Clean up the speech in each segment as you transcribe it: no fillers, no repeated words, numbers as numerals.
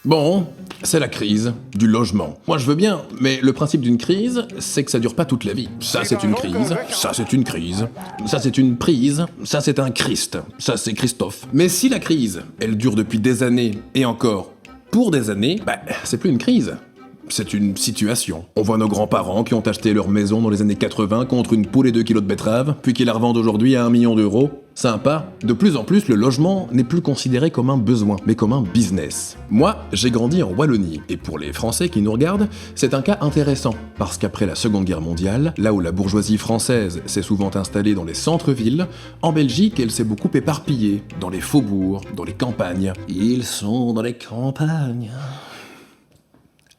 Bon, c'est la crise du logement. Moi je veux bien, mais le principe d'une crise, c'est que ça dure pas toute la vie. Ça c'est une crise, ça c'est une crise, ça c'est une prise, ça c'est un Christ, ça c'est Christophe. Mais si la crise, elle dure depuis des années, et encore pour des années, c'est plus une crise. C'est une situation. On voit nos grands-parents qui ont acheté leur maison dans les années 80 contre une poule et 2 kilos de betteraves, puis qui la revendent aujourd'hui à 1 million d'euros. Sympa. De plus en plus, le logement n'est plus considéré comme un besoin, mais comme un business. Moi, j'ai grandi en Wallonie, et pour les Français qui nous regardent, c'est un cas intéressant, parce qu'après la Seconde Guerre mondiale, là où la bourgeoisie française s'est souvent installée dans les centres-villes, en Belgique, elle s'est beaucoup éparpillée, dans les faubourgs, dans les campagnes. Ils sont dans les campagnes.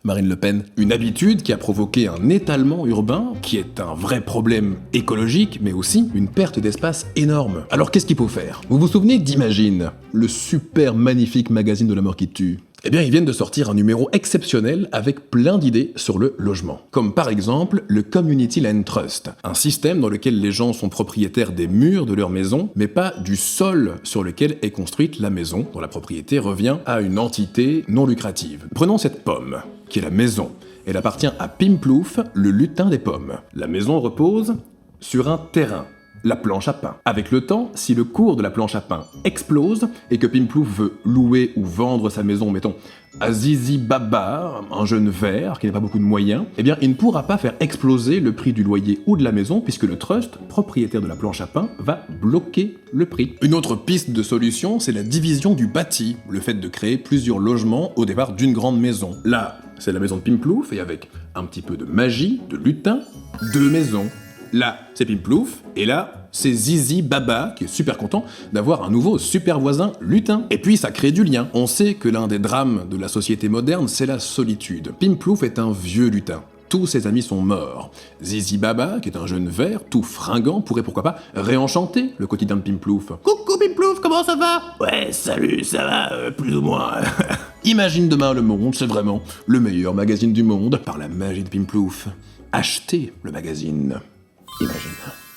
Marine Le Pen, une habitude qui a provoqué un étalement urbain, qui est un vrai problème écologique, mais aussi une perte d'espace énorme. Alors qu'est-ce qu'il faut faire? Vous vous souvenez d'Imagine, le super magnifique magazine de la mort qui tue? Eh bien, ils viennent de sortir un numéro exceptionnel avec plein d'idées sur le logement. Comme par exemple le Community Land Trust, un système dans lequel les gens sont propriétaires des murs de leur maison, mais pas du sol sur lequel est construite la maison, dont la propriété revient à une entité non lucrative. Prenons cette pomme, qui est la maison. Elle appartient à Pimplouf, le lutin des pommes. La maison repose sur un terrain, la planche à pain. Avec le temps, si le cours de la planche à pain explose et que Pimplouf veut louer ou vendre sa maison, mettons, à Zizi Baba, un jeune vert qui n'a pas beaucoup de moyens, eh bien il ne pourra pas faire exploser le prix du loyer ou de la maison puisque le trust, propriétaire de la planche à pain, va bloquer le prix. Une autre piste de solution, c'est la division du bâti, le fait de créer plusieurs logements au départ d'une grande maison. Là, c'est la maison de Pimplouf et avec un petit peu de magie, de lutin, 2 maisons. Là, c'est Pimplouf, et là, c'est Zizi Baba, qui est super content d'avoir un nouveau super voisin lutin. Et puis, ça crée du lien. On sait que l'un des drames de la société moderne, c'est la solitude. Pimplouf est un vieux lutin. Tous ses amis sont morts. Zizi Baba, qui est un jeune vert, tout fringant, pourrait pourquoi pas réenchanter le quotidien de Pimplouf. Coucou Pimplouf, comment ça va? Ouais, salut, ça va, plus ou moins. Imagine demain le monde, c'est vraiment le meilleur magazine du monde, par la magie de Pimplouf. Achetez le magazine. Imagine.